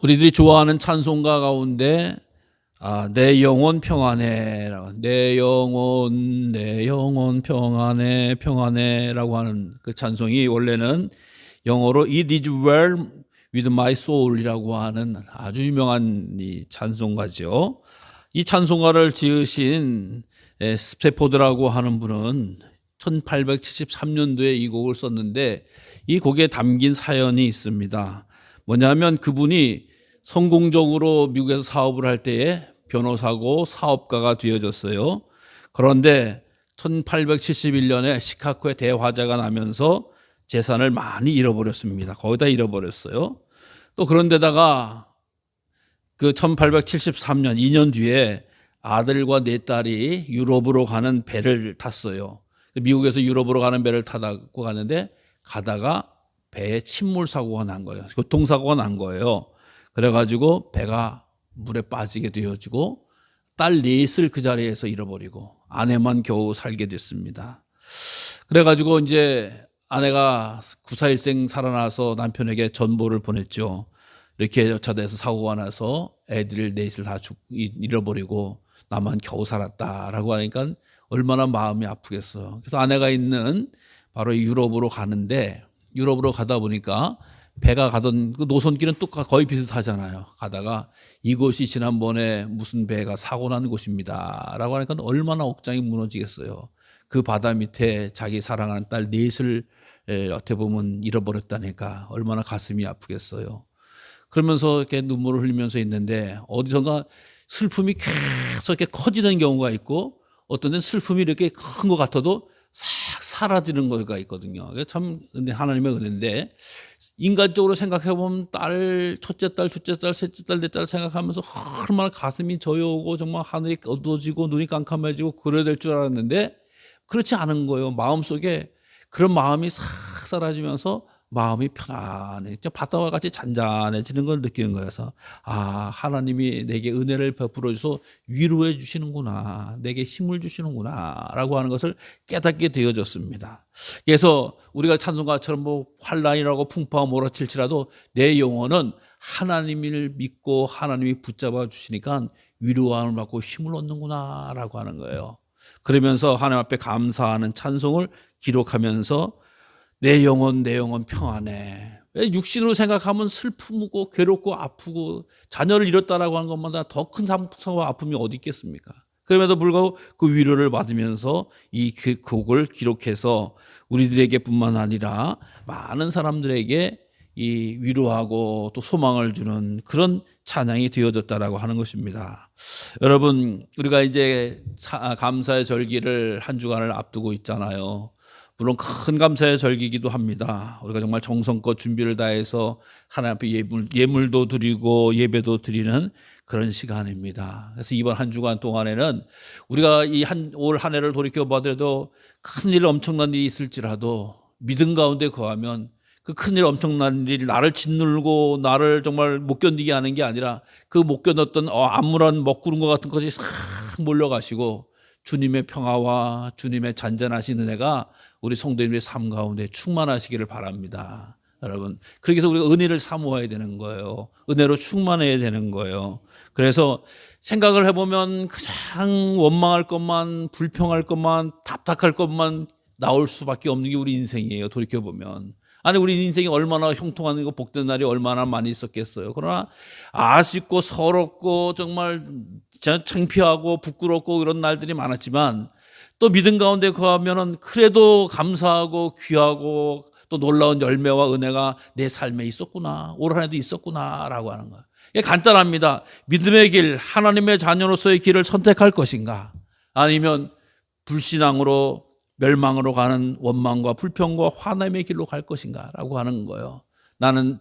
우리들이 좋아하는 찬송가 가운데 내 영혼 평안해, 내 영혼 평안해 평안해라고 하는 그 찬송이 원래는 영어로 It is well with my soul이라고 하는 아주 유명한 이 찬송가죠. 이 찬송가를 지으신 스태포드라고 하는 분은 1873년도에 이 곡을 썼는데 이 곡에 담긴 사연이 있습니다. 뭐냐면 그분이 성공적으로 미국에서 사업을 할 때에 변호사고 사업가가 되어졌어요. 그런데 1871년에 시카고에 대화재가 나면서 재산을 많이 잃어버렸습니다. 거의 다 잃어버렸어요. 또 그런데다가 그 1873년 2년 뒤에 아들과 네 딸이 유럽으로 가는 배를 탔어요. 미국에서 유럽으로 가는 배를 타고 가는데 가다가 배에 침몰 사고가 난 거예요. 교통사고가 난 거예요. 그래가지고 배가 물에 빠지게 되어지고 딸 넷을 그 자리에서 잃어버리고 아내만 겨우 살게 됐습니다. 그래가지고 이제 아내가 구사일생 살아나서 남편에게 전보를 보냈죠. 이렇게 여차돼서 사고가 나서 애들 넷을 다 잃어버리고 나만 겨우 살았다라고 하니까 얼마나 마음이 아프겠어요. 그래서 아내가 있는 바로 유럽으로 가는데 유럽으로 가다 보니까 배가 가던 그 노선길은 또 거의 비슷하잖아요. 가다가 이곳이 지난번에 무슨 배가 사고 난 곳입니다 라고 하니까 얼마나 억장이 무너지겠어요. 그 바다 밑에 자기 사랑하는 딸 넷을 어떻게 보면 잃어버렸다니까 얼마나 가슴이 아프겠어요. 그러면서 이렇게 눈물을 흘리면서 있는데 어디선가 슬픔이 계속 이렇게 커지는 경우가 있고 어떤 데는 슬픔이 이렇게 큰 것 같아도 싹 사라지는 거가 있거든요. 참 하나님의 은혜인데 인간적으로 생각해 보면 딸, 첫째 딸, 둘째 딸, 셋째 딸, 넷째 딸 생각하면서 얼마나 가슴이 저여오고 정말 하늘이 어두워지고 눈이 깜깜해지고 그래야 될 줄 알았는데 그렇지 않은 거예요. 마음속에 그런 마음이 싹 사라지면서 마음이 편안해. 바다와 같이 잔잔해지는 걸 느끼는 거여서 하나님이 내게 은혜를 베풀어 줘서 위로해 주시는구나. 내게 힘을 주시는구나 라고 하는 것을 깨닫게 되어졌습니다. 그래서 우리가 찬송가처럼 뭐 환난이라고 풍파가 몰아칠지라도 내 영혼은 하나님을 믿고 하나님이 붙잡아 주시니까 위로함을 받고 힘을 얻는구나 라고 하는 거예요. 그러면서 하나님 앞에 감사하는 찬송을 기록하면서 내 영혼 평안해. 육신으로 생각하면 슬프고 괴롭고 아프고 자녀를 잃었다라고 하는 것보다 더 큰 상처와 아픔이 어디 있겠습니까? 그럼에도 불구하고 그 위로를 받으면서 이 곡을 기록해서 우리들에게 뿐만 아니라 많은 사람들에게 이 위로하고 또 소망을 주는 그런 찬양이 되어졌다라고 하는 것입니다. 여러분, 우리가 이제 감사의 절기를 한 주간을 앞두고 있잖아요. 물론 큰 감사의 절기이기도 합니다. 우리가 정말 정성껏 준비를 다해서 하나님 앞에 예물도 드리고 예배도 드리는 그런 시간입니다. 그래서 이번 한 주간 동안에는 우리가 올 한 해를 돌이켜봐도 큰일 엄청난 일이 있을지라도 믿음 가운데 거하면 그 큰일 엄청난 일이 나를 짓누르고 나를 정말 못 견디게 하는 게 아니라 그 못 견뎠던 암울한 먹구름 것 같은 것이 싹 몰려가시고 주님의 평화와 주님의 잔잔하신 은혜가 우리 성도님의 삶 가운데 충만하시기를 바랍니다. 여러분, 그래서 우리가 은혜를 사모해야 되는 거예요. 은혜로 충만해야 되는 거예요. 그래서 생각을 해보면 그냥 원망할 것만, 불평할 것만, 답답할 것만 나올 수밖에 없는 게 우리 인생이에요. 돌이켜보면. 아니, 우리 인생이 얼마나 형통한 거 복된 날이 얼마나 많이 있었겠어요. 그러나 아쉽고 서럽고 정말 창피하고 부끄럽고 이런 날들이 많았지만 또 믿음 가운데 거하면은 그래도 감사하고 귀하고 또 놀라운 열매와 은혜가 내 삶에 있었구나. 올 한 해도 있었구나라고 하는 거예요. 이게 간단합니다. 믿음의 길, 하나님의 자녀로서의 길을 선택할 것인가? 아니면 불신앙으로 멸망으로 가는 원망과 불평과 화남의 길로 갈 것인가라고 하는 거예요.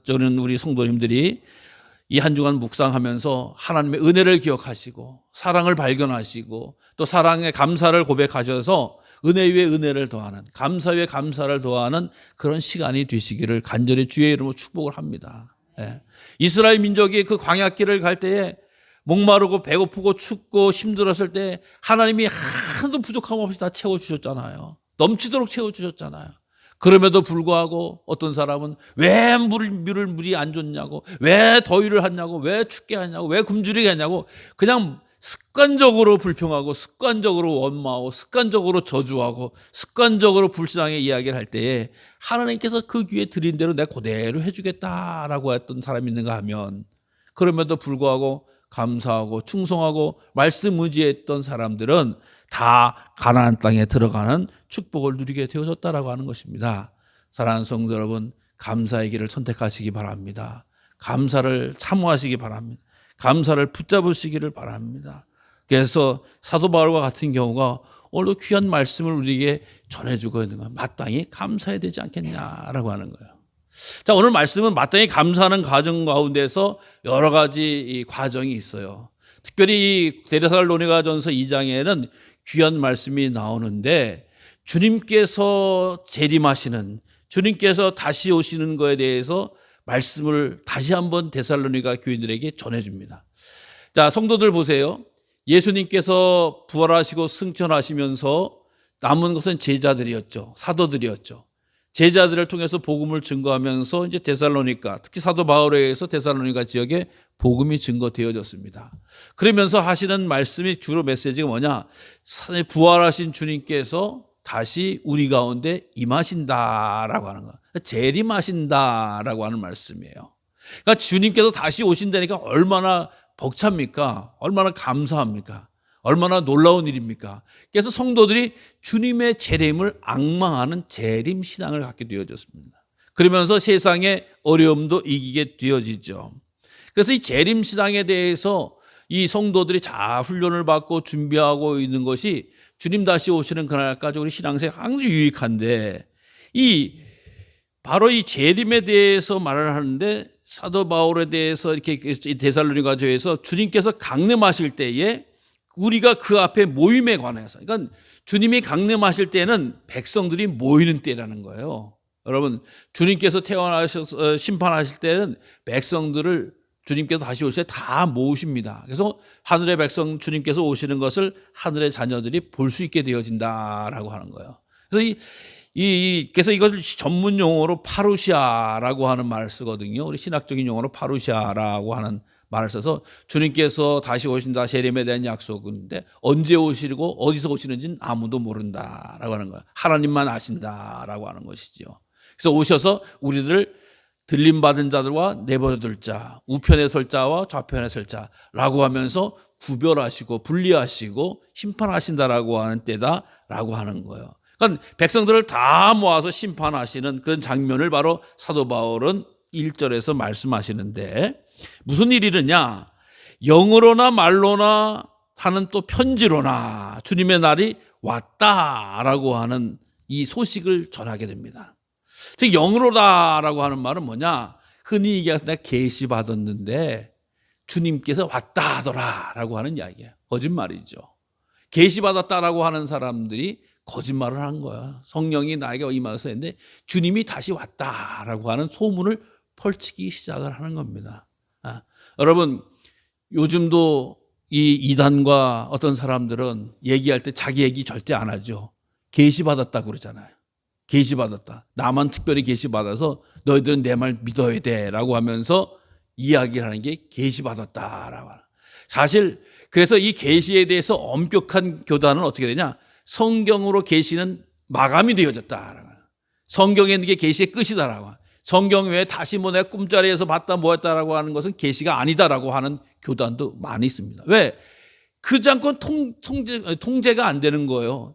저는 우리 성도님들이 이 한 주간 묵상하면서 하나님의 은혜를 기억하시고 사랑을 발견하시고 또 사랑의 감사를 고백하셔서 은혜 위에 은혜를 더하는 감사 위에 감사를 더하는 그런 시간이 되시기를 간절히 주의 이름으로 축복을 합니다. 이스라엘 민족이 그 광야길을 갈 때에 목마르고 배고프고 춥고 힘들었을 때 하나님이 하나도 부족함 없이 다 채워주셨잖아요. 넘치도록 채워주셨잖아요. 그럼에도 불구하고 어떤 사람은 왜 물이 안 줬냐고, 왜 더위를 하냐고, 왜 춥게 하냐고, 왜 굶주리게 하냐고 그냥 습관적으로 불평하고 습관적으로 원망하고 습관적으로 저주하고 습관적으로 불신앙의 이야기를 할 때에 하나님께서 그 귀에 들인 대로 내가 그대로 해주겠다라고 했던 사람이 있는가 하면, 그럼에도 불구하고 감사하고 충성하고 말씀 의지했던 사람들은 다 가나안 땅에 들어가는 축복을 누리게 되어졌다라고 하는 것입니다. 사랑하는 성도 여러분, 감사의 길을 선택하시기 바랍니다. 감사를 사모하시기 바랍니다. 감사를 붙잡으시기를 바랍니다. 그래서 사도 바울과 같은 경우가 오늘도 귀한 말씀을 우리에게 전해주고 있는 거예요. 마땅히 감사해야 되지 않겠냐라고 하는 거예요. 자, 오늘 말씀은 마땅히 감사하는 과정 가운데서 여러 가지 과정이 있어요. 특별히 이 데살로니가전서 2장에는 귀한 말씀이 나오는데, 주님께서 재림하시는, 주님께서 다시 오시는 거에 대해서 말씀을 다시 한번 데살로니가 교인들에게 전해줍니다. 자, 성도들 보세요. 예수님께서 부활하시고 승천하시면서 남은 것은 제자들이었죠. 사도들이었죠. 제자들을 통해서 복음을 증거하면서 이제 데살로니가, 특히 사도 바울에 의해서 데살로니가 지역에 복음이 증거되어졌습니다. 그러면서 하시는 말씀이 주로 메시지가 뭐냐? 부활하신 주님께서 다시 우리 가운데 임하신다라고 하는 거예요. 재림하신다라고 하는 말씀이에요. 그러니까 주님께서 다시 오신다니까 얼마나 벅찹니까? 얼마나 감사합니까? 얼마나 놀라운 일입니까? 그래서 성도들이 주님의 재림을 앙망하는 재림 신앙을 갖게 되어졌습니다. 그러면서 세상의 어려움도 이기게 되어지죠. 그래서 이 재림 신앙에 대해서 이 성도들이 잘 훈련을 받고 준비하고 있는 것이 주님 다시 오시는 그날까지 우리 신앙생활 굉장히 유익한데, 바로 이 재림에 대해서 말을 하는데, 사도 바울에 대해서 이렇게 데살로니가서에서 주님께서 강림하실 때에 우리가 그 앞에 모임에 관해서, 그러니까 주님이 강림하실 때는 백성들이 모이는 때라는 거예요. 여러분, 주님께서 태어나셔서 심판하실 때는 백성들을 주님께서 다시 오실 때 다 모으십니다. 그래서 하늘의 백성 주님께서 오시는 것을 하늘의 자녀들이 볼 수 있게 되어진다라고 하는 거예요. 그래서 그래서 이것을 전문 용어로 파루시아라고 하는 말을 쓰거든요. 우리 신학적인 용어로 파루시아라고 하는 말을 써서 주님께서 다시 오신다, 재림에 대한 약속인데 언제 오시고 어디서 오시는지는 아무도 모른다라고 하는 거예요. 하나님만 아신다라고 하는 것이죠. 그래서 오셔서 우리를 들림받은 자들과 내버려둘 자, 우편에 설 자와 좌편에 설 자라고 하면서 구별하시고 분리하시고 심판하신다라고 하는 때다라고 하는 거예요. 그러니까 백성들을 다 모아서 심판하시는 그런 장면을 바로 사도 바울은 1절에서 말씀하시는데, 무슨 일이느냐? 영으로나 말로나 하는 또 편지로나 주님의 날이 왔다라고 하는 이 소식을 전하게 됩니다. 즉 영으로다라고 하는 말은 뭐냐? 흔히 얘기해서 내가 계시 받았는데 주님께서 왔다 하더라라고 하는 이야기예요. 거짓말이죠. 계시 받았다라고 하는 사람들이 거짓말을 하는 거야. 성령이 나에게 임하셔서 했는데 주님이 다시 왔다라고 하는 소문을 펼치기 시작을 하는 겁니다. 여러분, 요즘도 이 이단과 어떤 사람들은 얘기할 때 자기 얘기 절대 안 하죠. 계시 받았다고 그러잖아요. 계시 받았다. 나만 특별히 계시 받아서 너희들은 내 말 믿어야 돼라고 하면서 이야기를 하는 게 계시 받았다라고 하는. 사실 그래서 이 계시에 대해서 엄격한 교단은 어떻게 되냐? 성경으로 계시는 마감이 되어졌다라고. 성경에 있는 게 계시의 끝이다라고. 성경 외에 다시 뭐 내가 꿈자리에서 봤다 뭐했다라고 하는 것은 계시가 아니다라고 하는 교단도 많이 있습니다. 왜? 그지 않고 통제가 안 되는 거예요.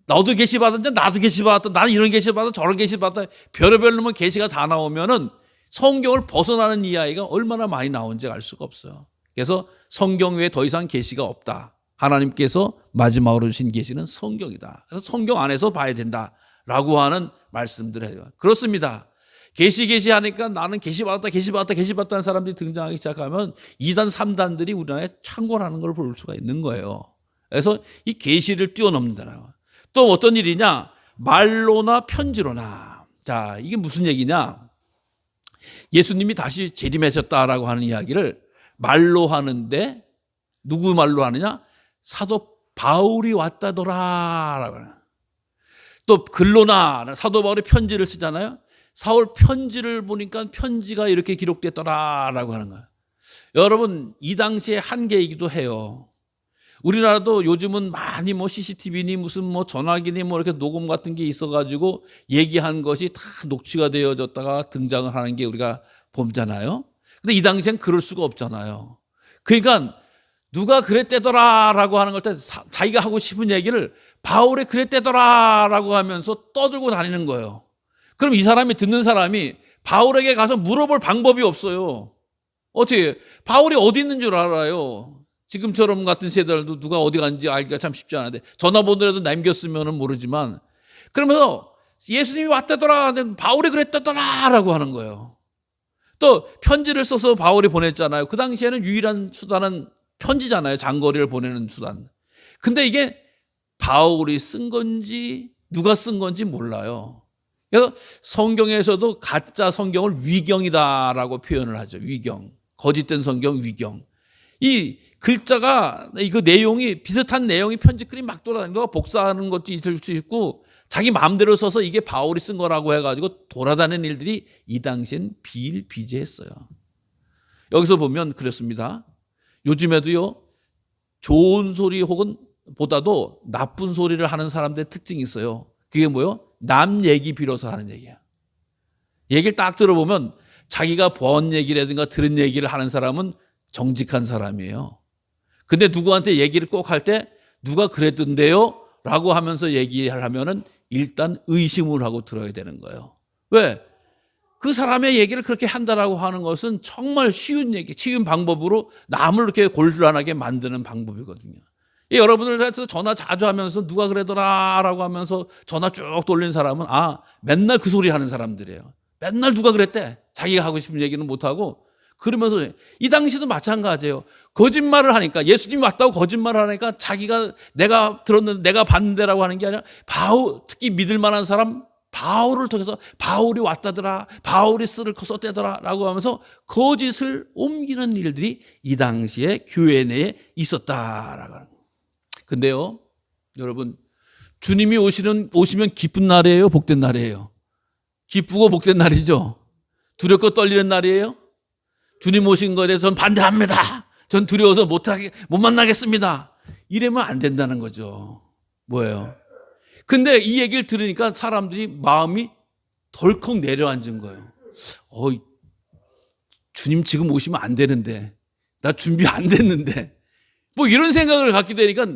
너도 계시 받았는데 나도 계시 받았다. 나는 이런 계시 받았다. 저런 계시 받았다. 별의별 놈의 계시가 다 나오면은 성경을 벗어나는 이야기가 얼마나 많이 나온지 알 수가 없어요. 그래서 성경 외에 더 이상 계시가 없다. 하나님께서 마지막으로 주신 계시는 성경이다. 그래서 성경 안에서 봐야 된다라고 하는 말씀들을 해요. 그렇습니다. 계시하니까 나는 계시 받았다는 사람들이 등장하기 시작하면 2단, 3단들이 우리나라에 창궐하는 걸 볼 수가 있는 거예요. 그래서 이 계시를 뛰어넘는다는 거. 또 어떤 일이냐? 말로나 편지로나. 자, 이게 무슨 얘기냐? 예수님이 다시 재림하셨다라고 하는 이야기를 말로 하는데 누구 말로 하느냐? 사도 바울이 왔다더라라고 하는. 또 글로나 사도 바울이 편지를 쓰잖아요. 사울 편지를 보니까 편지가 이렇게 기록됐더라라고 하는 거예요. 여러분, 이 당시의 한계이기도 해요. 우리나라도 요즘은 많이 뭐 CCTV니 무슨 뭐 전화기니 뭐 이렇게 녹음 같은 게 있어가지고 얘기한 것이 다 녹취가 되어졌다가 등장을 하는 게 우리가 보잖아요. 근데 이 당시엔 그럴 수가 없잖아요. 그러니까 누가 그랬대더라라고 하는 걸 때 자기가 하고 싶은 얘기를 바울이 그랬대더라라고 하면서 떠들고 다니는 거예요. 그럼 이 사람이 듣는 사람이 바울에게 가서 물어볼 방법이 없어요. 어떻게 바울이 어디 있는 줄 알아요? 지금처럼 같은 세대들도 누가 어디 갔는지 알기가 참 쉽지 않은데 전화번호라도 남겼으면 모르지만 그러면서 예수님이 왔다더라 바울이 그랬다더라라고 하는 거예요. 또 편지를 써서 바울이 보냈잖아요. 그 당시에는 유일한 수단은 편지잖아요. 장거리를 보내는 수단. 근데 이게 바울이 쓴 건지 누가 쓴 건지 몰라요. 그래서 성경에서도 가짜 성경을 위경이다라고 표현을 하죠. 위경. 거짓된 성경 위경. 이 글자가 그 내용이 비슷한 내용이 편지글이 막 돌아다니는 거 복사하는 것도 있을 수 있고 자기 마음대로 써서 이게 바울이 쓴 거라고 해가지고 돌아다니는 일들이 이 당시엔 비일비재했어요. 여기서 보면 그렇습니다. 요즘에도요 좋은 소리 혹은 보다도 나쁜 소리를 하는 사람들의 특징이 있어요. 그게 뭐예요? 남 얘기 빌어서 하는 얘기야. 얘기를 딱 들어보면 자기가 본 얘기라든가 들은 얘기를 하는 사람은 정직한 사람이에요. 근데 누구한테 얘기를 꼭 할 때 누가 그랬던데요? 라고 하면서 얘기를 하면은 일단 의심을 하고 들어야 되는 거예요. 왜? 그 사람의 얘기를 그렇게 한다라고 하는 것은 정말 쉬운 얘기, 쉬운 방법으로 남을 이렇게 곤란하게 만드는 방법이거든요. 여러분들한테 전화 자주 하면서 누가 그러더라라고 하면서 전화 쭉 돌린 사람은 맨날 그 소리 하는 사람들이에요. 맨날 누가 그랬대. 자기가 하고 싶은 얘기는 못하고 그러면서 이 당시도 마찬가지예요. 거짓말을 하니까 예수님이 왔다고 거짓말을 하니까 자기가 내가 들었는데 내가 봤는데라고 하는 게 아니라 바울, 특히 믿을 만한 사람 바울을 통해서 바울이 왔다더라, 바울이 쓰를 썼대더라 라고 하면서 거짓을 옮기는 일들이 이 당시에 교회 내에 있었다라고 하는 거예요. 근데요 여러분, 주님이 오시면 기쁜 날이에요, 복된 날이에요? 기쁘고 복된 날이죠. 두렵고 떨리는 날이에요. 주님 오신 것에 대해서 전 반대합니다. 전 두려워서 못 만나겠습니다. 이러면 안 된다는 거죠. 뭐예요? 근데 이 얘기를 들으니까 사람들이 마음이 덜컥 내려앉은 거예요. 주님 지금 오시면 안 되는데, 나 준비 안 됐는데, 뭐 이런 생각을 갖게 되니까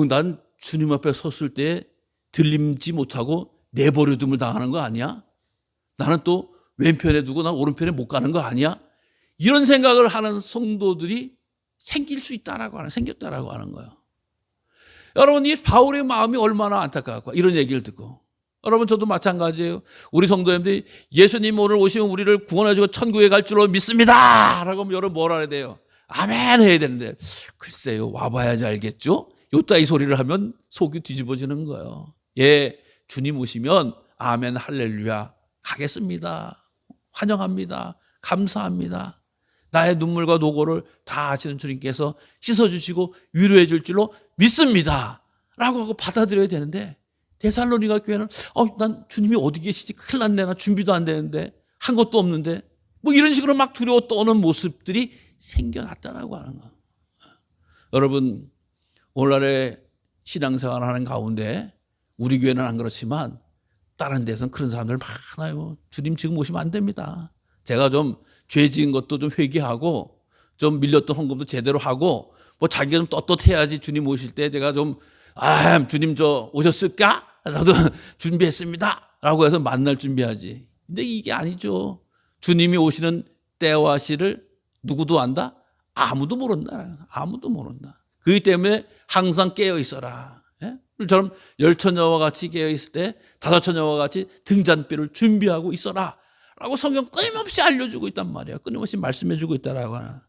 난 주님 앞에 섰을 때 들림지 못하고 내버려둠을 당하는 거 아니야? 나는 또 왼편에 두고 난 오른편에 못 가는 거 아니야? 이런 생각을 하는 성도들이 생겼다라고 하는 거예요. 여러분, 이 바울의 마음이 얼마나 안타까울까? 이런 얘기를 듣고. 여러분, 저도 마찬가지예요. 우리 성도님들이 예수님 오늘 오시면 우리를 구원해주고 천국에 갈 줄로 믿습니다! 라고 하면 여러분 뭐라 해야 돼요? 아멘 해야 되는데, 글쎄요, 와봐야지 알겠죠? 요따위 소리를 하면 속이 뒤집어지는 거예요. 주님 오시면 아멘 할렐루야 가겠습니다. 환영합니다. 감사합니다. 나의 눈물과 노고를 다 아시는 주님께서 씻어주시고 위로해 줄 줄로 믿습니다 라고 하고 받아들여야 되는데, 데살로니가 교회는 난 주님이 어디 계시지? 큰일 났네. 나 준비도 안 되는데, 한 것도 없는데, 뭐 이런 식으로 막 두려워 떠는 모습들이 생겨났다라고 하는 거예요. 여러분, 오늘날의 신앙생활 하는 가운데 우리 교회는 안 그렇지만 다른 데서는 그런 사람들 많아요. 주님 지금 오시면 안 됩니다. 제가 좀 죄 지은 것도 좀 회개하고 좀 밀렸던 헌금도 제대로 하고 뭐 자기가 좀 떳떳해야지 주님 오실 때 제가 좀 주님 저 오셨을까? 저도 준비했습니다 라고 해서 만날 준비하지. 근데 이게 아니죠. 주님이 오시는 때와 시를 누구도 안다? 아무도 모른다. 아무도 모른다. 그렇기 때문에 항상 깨어 있어라. 저처럼 열처녀와 같이 깨어 있을 때 다섯처녀와 같이 등잔대를 준비하고 있어라 라고 성경 끊임없이 알려주고 있단 말이에요. 끊임없이 말씀해주고 있다라고 하나.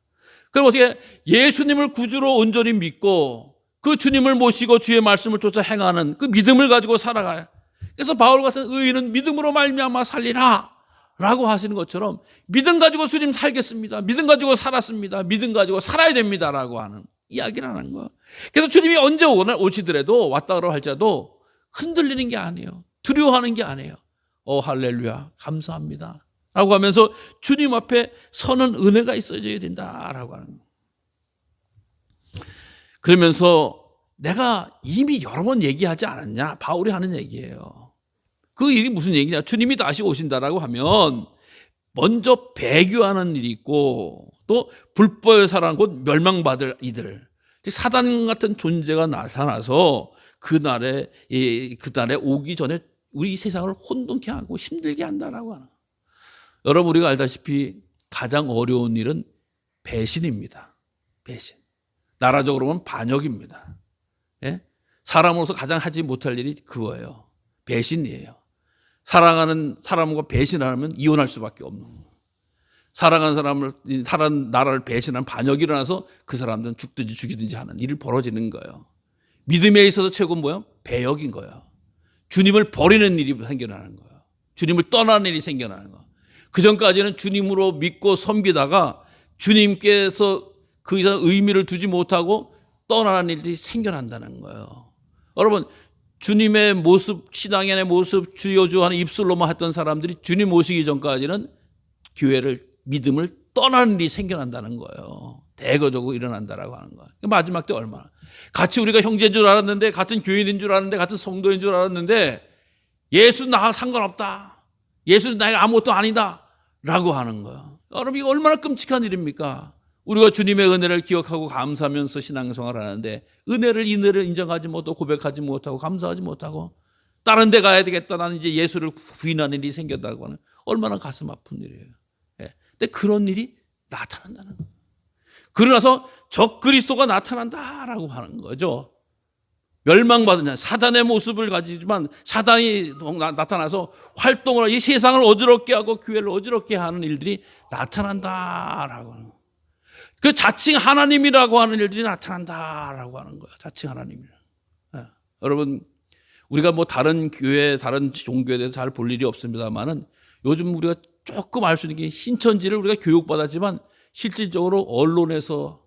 그럼 어떻게 예수님을 구주로 온전히 믿고 그 주님을 모시고 주의 말씀을 쫓아 행하는 그 믿음을 가지고 살아가요. 그래서 바울 같은 의인은 믿음으로 말미암아 살리라 라고 하시는 것처럼 믿음 가지고 주님 살겠습니다. 믿음 가지고 살았습니다. 믿음 가지고 살아야 됩니다라고 하는 이야기를 하는 거예요. 그래서 주님이 언제 오시더라도 왔다 그러고 할지라도 흔들리는 게 아니에요. 두려워하는 게 아니에요. 할렐루야, 감사합니다 라고 하면서 주님 앞에 서는 은혜가 있어져야 된다라고 하는 거예요. 그러면서 내가 이미 여러 번 얘기하지 않았냐? 바울이 하는 얘기예요. 그 일이 무슨 얘기냐? 주님이 다시 오신다라고 하면 먼저 배교하는 일이 있고 또 불법의 사랑 곧 멸망받을 이들, 사단 같은 존재가 나타나서 그날에 오기 전에 우리 이 세상을 혼돈케 하고 힘들게 한다라고 하는. 여러분 우리가 알다시피 가장 어려운 일은 배신입니다. 배신. 나라적으로 보면 반역입니다. 예? 사람으로서 가장 하지 못할 일이 그거예요. 배신이에요. 사랑하는 사람과 배신하면 이혼할 수밖에 없는 거예요. 사랑하는 사람을, 다른 나라를 배신하는 반역이 일어나서 그 사람들은 죽든지 죽이든지 하는 일이 벌어지는 거예요. 믿음에 있어서 최고는 뭐예요? 배역인 거예요. 주님을 버리는 일이 생겨나는 거예요. 주님을 떠나는 일이 생겨나는 거예요. 그 전까지는 주님으로 믿고 섬기다가 주님께서 그 이상 의미를 두지 못하고 떠나는 일들이 생겨난다는 거예요. 여러분 주님의 모습, 신앙의 모습, 주여주하는 입술로만 했던 사람들이 주님 오시기 전까지는 교회를, 믿음을 떠나는 일이 생겨난다는 거예요. 대거적으로 일어난다라고 하는 거예요. 마지막 때 얼마나 같이 우리가 형제인 줄 알았는데, 같은 교인인 줄 알았는데, 같은 성도인 줄 알았는데 예수는 나와 상관없다, 예수는 나에게 아무것도 아니다 라고 하는 거예요. 여러분 이거 얼마나 끔찍한 일입니까? 우리가 주님의 은혜를 기억하고 감사하면서 신앙생활을 하는데 은혜를 인정하지 못하고 고백하지 못하고 감사하지 못하고 다른 데 가야 되겠다, 나는 이제 예수를 부인하는 일이 생겼다고 하는, 얼마나 가슴 아픈 일이에요. 예. 근데 그런 일이 나타난다는 거예요. 그러나서 적그리스도가 나타난다라고 하는 거죠. 멸망받은 자, 사단의 모습을 가지지만 사단이 나타나서 활동을, 이 세상을 어지럽게 하고 교회를 어지럽게 하는 일들이 나타난다라고 하는 거예요. 그 자칭 하나님이라고 하는 일들이 나타난다라고 하는 거예요. 자칭 하나님이라. 예. 여러분 우리가 뭐 다른 교회, 다른 종교에 대해서 잘 볼 일이 없습니다만은 요즘 우리가 조금 알 수 있는 게 신천지를 우리가 교육받았지만 실질적으로 언론에서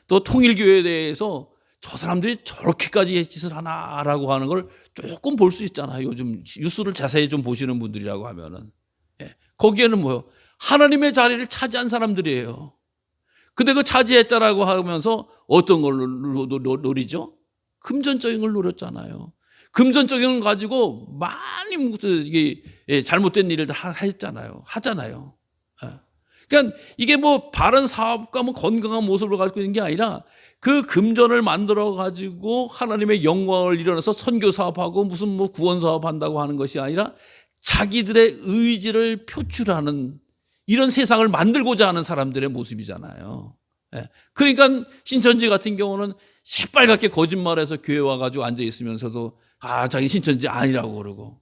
또 통일교회에 대해서 저 사람들이 저렇게까지 짓을 하나라고 하는 걸 조금 볼 수 있잖아요. 요즘 뉴스를 자세히 좀 보시는 분들이라고 하면은. 예. 거기에는 뭐요? 하나님의 자리를 차지한 사람들이에요. 근데 그 차지했다라고 하면서 어떤 걸 노리죠? 금전적인 걸 노렸잖아요. 금전적인 걸 가지고 많이 이게 잘못된 일을 하잖아요. 그러니까 이게 뭐 바른 사업과 뭐 건강한 모습을 가지고 있는 게 아니라 그 금전을 만들어 가지고 하나님의 영광을 일어나서 선교 사업하고 무슨 뭐 구원 사업한다고 하는 것이 아니라 자기들의 의지를 표출하는 이런 세상을 만들고자 하는 사람들의 모습이잖아요. 그러니까 신천지 같은 경우는 새빨갛게 거짓말해서 교회 와가지고 앉아 있으면서도 자기 신천지 아니라고 그러고,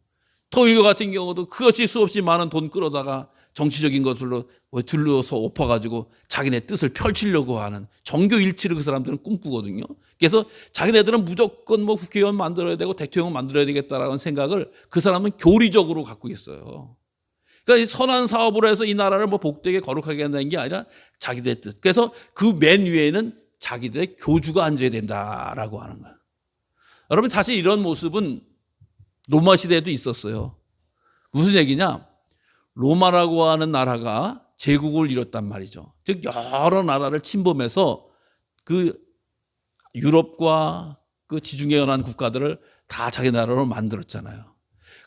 통일교 같은 경우도 그것이 수없이 많은 돈 끌어다가 정치적인 것으로 둘러서 엎어가지고 자기네 뜻을 펼치려고 하는 정교 일치를 그 사람들은 꿈꾸거든요. 그래서 자기네들은 무조건 뭐 국회의원 만들어야 되고 대통령 만들어야 되겠다라는 생각을 그 사람은 교리적으로 갖고 있어요. 그러니까 이 선한 사업으로 해서 이 나라를 뭐 복되게 거룩하게 한다는 게 아니라 자기들의 뜻. 그래서 그 맨 위에는 자기들의 교주가 앉아야 된다라고 하는 거예요. 여러분 사실 이런 모습은 로마 시대에도 있었어요. 무슨 얘기냐? 로마라고 하는 나라가 제국을 이뤘단 말이죠. 즉 여러 나라를 침범해서 그 유럽과 그 지중해 연안 국가들을 다 자기 나라로 만들었잖아요.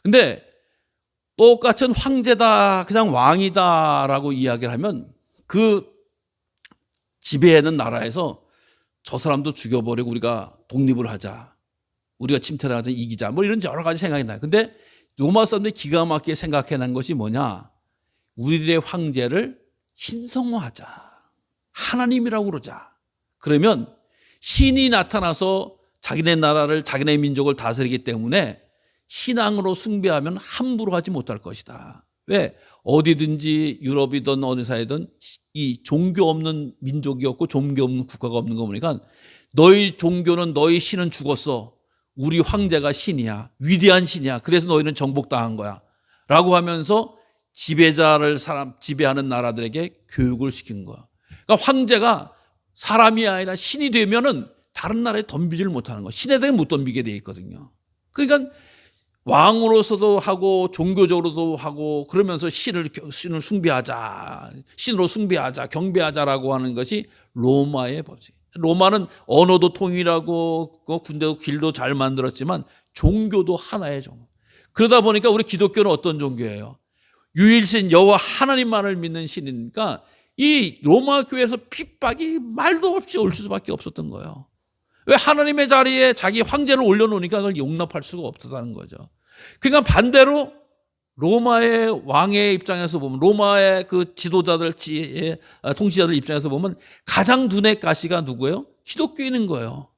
근데 똑같은 황제다, 그냥 왕이다라고 이야기를 하면 그 지배하는 나라에서 저 사람도 죽여버리고 우리가 독립을 하자, 우리가 침탈을 하자, 이기자, 뭐 이런 여러 가지 생각이 나요. 근데 로마 사람들이 기가 막히게 생각해낸 것이 뭐냐? 우리들의 황제를 신성화하자, 하나님이라고 그러자. 그러면 신이 나타나서 자기네 나라를, 자기네 민족을 다스리기 때문에 신앙으로 숭배하면 함부로 하지 못할 것이다. 왜? 어디든지 유럽이든 어느 사회든 이 종교 없는 민족이 없고 종교 없는 국가가 없는 거 보니까 너희 종교는, 너희 신은 죽었어, 우리 황제가 신이야, 위대한 신이야, 그래서 너희는 정복당한 거야 라고 하면서 지배하는 나라들에게 교육을 시킨 거야. 그러니까 황제가 사람이 아니라 신이 되면은 다른 나라에 덤비질 못하는 거야. 신에 대해 못 덤비게 돼 있거든요. 그러니까 왕으로서도 하고 종교적으로도 하고 그러면서 신을 숭배하자, 신으로 숭배하자, 경배하자라고 하는 것이 로마의 법칙. 로마는 언어도 통일하고 군대도 길도 잘 만들었지만 종교도 하나의 종교. 그러다 보니까 우리 기독교는 어떤 종교예요? 유일신 여호와 하나님만을 믿는 신이니까 이 로마 교회에서 핍박이 말도 없이 올 수밖에 없었던 거예요. 왜? 하나님의 자리에 자기 황제를 올려놓으니까 그걸 용납할 수가 없다는 거죠. 그러니까 반대로 로마의 왕의 입장에서 보면, 로마의 그 지도자들, 통치자들 입장에서 보면 가장 눈에 가시가 누구예요? 기독교인인 거예요.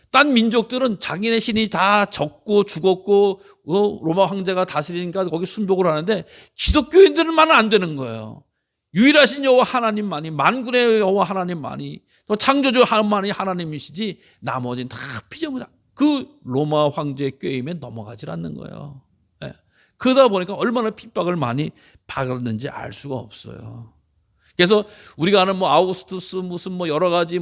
딴 민족들은 자기네 신이 다 적고 죽었고 로마 황제가 다스리니까 거기 순복을 하는데 기독교인들만은 안 되는 거예요. 유일하신 여호와 하나님만이, 만군의 여호와 하나님만이, 또 창조주 하나님만이 하나님이시지 나머지는 다 피조물이다. 그 로마 황제의 꾀임에 넘어가질 않는 거예요. 예. 그러다 보니까 얼마나 핍박을 많이 받았는지 알 수가 없어요. 그래서 우리가 아는 아우구스투스 무슨 여러 가지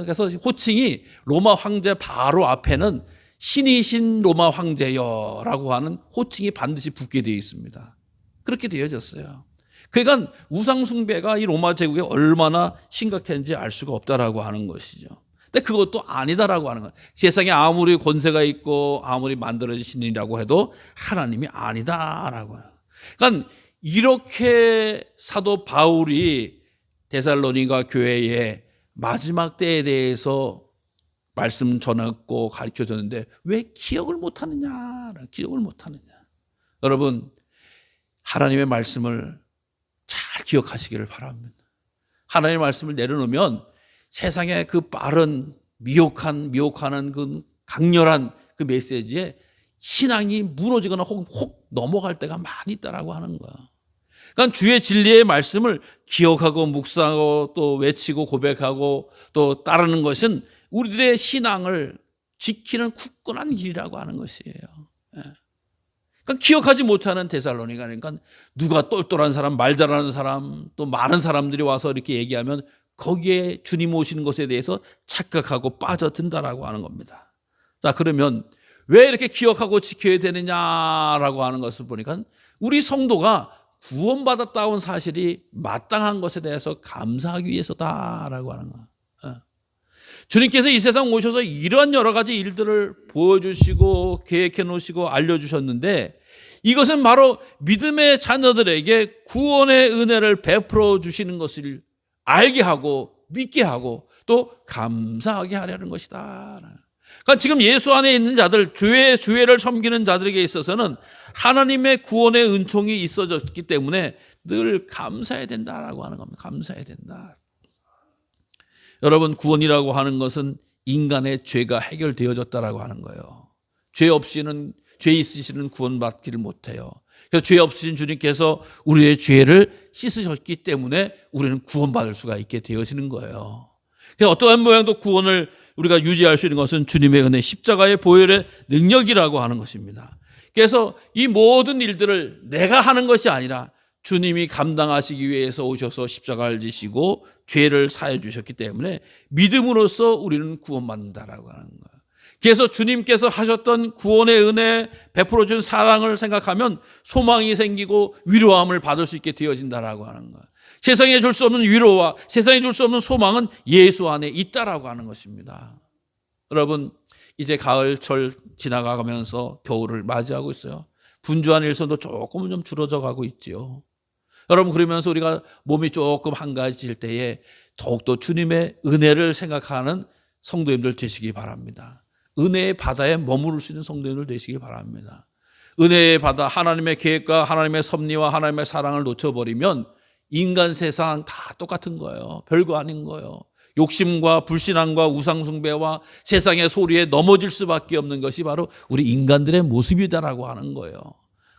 해서 호칭이 로마 황제 바로 앞에는 신이신 로마 황제여라고 하는 호칭이 반드시 붙게 되어 있습니다. 그렇게 되어졌어요. 그러니까 우상숭배가 이 로마 제국에 얼마나 심각했는지 알 수가 없다라고 하는 것이죠. 근데 그것도 아니다라고 하는 거예요. 세상에 아무리 권세가 있고 아무리 만들어진 신이라고 해도 하나님이 아니다라고 해요. 그러니까 이렇게 사도 바울이 데살로니가 교회의 마지막 때에 대해서 말씀 전했고 가르쳐줬는데 왜 기억을 못하느냐? 기억을 못하느냐? 여러분, 하나님의 말씀을 잘 기억하시기를 바랍니다. 하나님의 말씀을 내려놓으면 세상의 그 빠른 미혹하는 그 강렬한 그 메시지에 신앙이 무너지거나 혹은 혹 넘어갈 때가 많이 있다라고 하는 거야. 그러니까 주의 진리의 말씀을 기억하고 묵상하고 또 외치고 고백하고 또 따르는 것은 우리들의 신앙을 지키는 굳건한 길이라고 하는 것이에요. 그러니까 기억하지 못하는 데살로니가, 그러니까 누가 똘똘한 사람, 말 잘하는 사람, 또 많은 사람들이 와서 이렇게 얘기하면 거기에 주님 오시는 것에 대해서 착각하고 빠져든다라고 하는 겁니다. 자, 그러면 왜 이렇게 기억하고 지켜야 되느냐라고 하는 것을 보니까 우리 성도가 구원받았다는 사실이 마땅한 것에 대해서 감사하기 위해서다라고 하는 거예요. 주님께서 이 세상 오셔서 이런 여러 가지 일들을 보여주시고 계획해 놓으시고 알려주셨는데 이것은 바로 믿음의 자녀들에게 구원의 은혜를 베풀어 주시는 것을 알게 하고 믿게 하고 또 감사하게 하려는 것이다. 그러니까 지금 예수 안에 있는 자들, 주를 섬기는 자들에게 있어서는 하나님의 구원의 은총이 있어졌기 때문에 늘 감사해야 된다라고 하는 겁니다. 감사해야 된다. 여러분, 구원이라고 하는 것은 인간의 죄가 해결되어졌다라고 하는 거예요. 죄 있으시는 구원받기를 못해요. 그래서 죄 없으신 주님께서 우리의 죄를 씻으셨기 때문에 우리는 구원받을 수가 있게 되어지는 거예요. 그래서 어떠한 모양도 구원을 우리가 유지할 수 있는 것은 주님의 은혜, 십자가의 보혈의 능력이라고 하는 것입니다. 그래서 이 모든 일들을 내가 하는 것이 아니라 주님이 감당하시기 위해서 오셔서 십자가를 지시고 죄를 사해 주셨기 때문에 믿음으로써 우리는 구원받는다라고 하는 거예요. 그래서 주님께서 하셨던 구원의 은혜, 베풀어 준 사랑을 생각하면 소망이 생기고 위로함을 받을 수 있게 되어진다라고 하는 거예요. 세상에 줄 수 없는 위로와 세상에 줄 수 없는 소망은 예수 안에 있다라고 하는 것입니다. 여러분, 이제 가을철 지나가면서 겨울을 맞이하고 있어요. 분주한 일손도 조금은 좀 줄어져 가고 있지요. 여러분, 그러면서 우리가 몸이 조금 한가해질 때에 더욱더 주님의 은혜를 생각하는 성도님들 되시기 바랍니다. 은혜의 바다에 머무를 수 있는 성도님들 되시기 바랍니다. 은혜의 바다, 하나님의 계획과 하나님의 섭리와 하나님의 사랑을 놓쳐버리면 인간 세상 다 똑같은 거예요. 별거 아닌 거예요. 욕심과 불신앙과 우상숭배와 세상의 소리에 넘어질 수밖에 없는 것이 바로 우리 인간들의 모습이다라고 하는 거예요.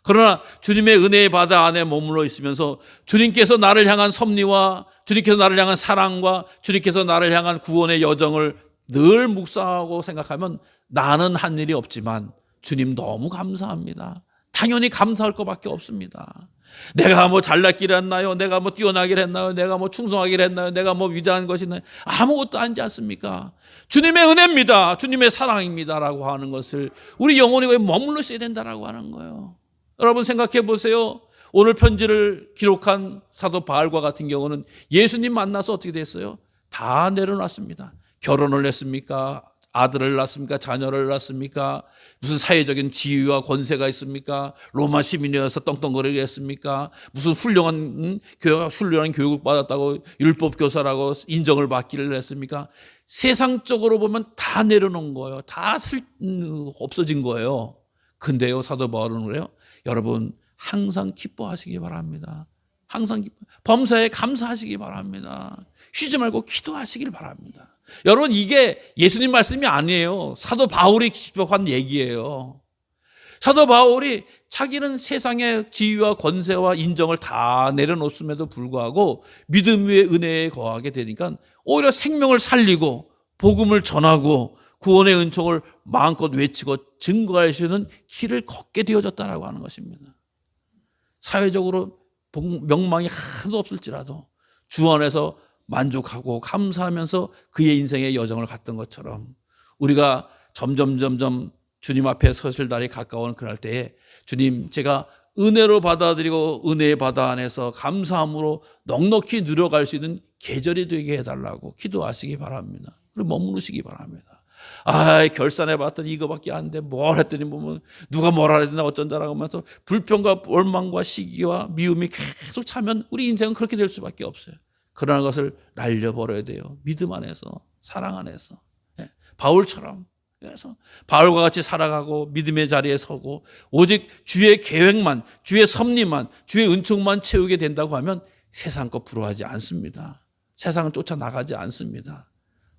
그러나 주님의 은혜의 바다 안에 머물러 있으면서 주님께서 나를 향한 섭리와 주님께서 나를 향한 사랑과 주님께서 나를 향한 구원의 여정을 늘 묵상하고 생각하면 나는 한 일이 없지만 주님 너무 감사합니다. 당연히 감사할 것밖에 없습니다. 내가 뭐 잘났기를 했나요? 내가 뭐 뛰어나기를 했나요? 내가 뭐 충성하기를 했나요? 내가 뭐 위대한 것이 있나요? 아무것도 아니지 않습니까? 주님의 은혜입니다. 주님의 사랑입니다라고 하는 것을 우리 영혼이 거기에 머물러 있어야 된다라고 하는 거예요. 여러분 생각해 보세요. 오늘 편지를 기록한 사도 바울과 같은 경우는 예수님 만나서 어떻게 됐어요? 다 내려놨습니다. 결혼을 했습니까? 아들을 낳습니까? 자녀를 낳습니까? 무슨 사회적인 지위와 권세가 있습니까? 로마 시민이어서 떵떵거리게 했습니까? 무슨 훌륭한 교육을 받았다고 율법 교사라고 인정을 받기를 했습니까? 세상적으로 보면 다 내려놓은 거예요. 다 없어진 거예요. 근데요, 사도 바울은 그래요. 여러분 항상 기뻐하시기 바랍니다. 항상 범사에 감사하시기 바랍니다. 쉬지 말고 기도하시길 바랍니다. 여러분 이게 예수님 말씀이 아니에요. 사도 바울이 기록한 얘기예요. 사도 바울이 자기는 세상의 지위와 권세와 인정을 다 내려놓음에도 불구하고 믿음 위에 은혜에 거하게 되니까 오히려 생명을 살리고 복음을 전하고 구원의 은총을 마음껏 외치고 증거할 수 있는 길을 걷게 되어졌다라고 하는 것입니다. 사회적으로 명망이 하나도 없을지라도 주 안에서 만족하고 감사하면서 그의 인생의 여정을 갔던 것처럼 우리가 점점 주님 앞에 서실 날이 가까운 그날 때에 주님 제가 은혜로 받아들이고 은혜의 바다 안에서 감사함으로 넉넉히 누려갈 수 있는 계절이 되게 해달라고 기도하시기 바랍니다. 그리고 머무르시기 바랍니다. 결산해 봤더니 이거밖에 안 돼. 뭘 했더니 보면 누가 뭐라 해야 되나 어쩐다라고 하면서 불평과 원망과 시기와 미움이 계속 차면 우리 인생은 그렇게 될 수밖에 없어요. 그러한 것을 날려버려야 돼요. 믿음 안에서, 사랑 안에서. 바울처럼. 그래서 바울과 같이 살아가고 믿음의 자리에 서고 오직 주의 계획만, 주의 섭리만, 주의 은총만 채우게 된다고 하면 세상 것 부러워하지 않습니다. 세상은 쫓아나가지 않습니다.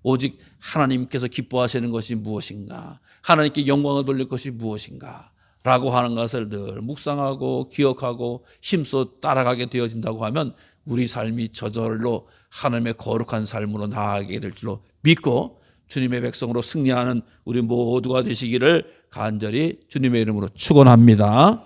오직 하나님께서 기뻐하시는 것이 무엇인가, 하나님께 영광을 돌릴 것이 무엇인가 라고 하는 것을 늘 묵상하고 기억하고 힘써 따라가게 되어진다고 하면 우리 삶이 저절로 하나님의 거룩한 삶으로 나아가게 될 줄로 믿고 주님의 백성으로 승리하는 우리 모두가 되시기를 간절히 주님의 이름으로 축원합니다.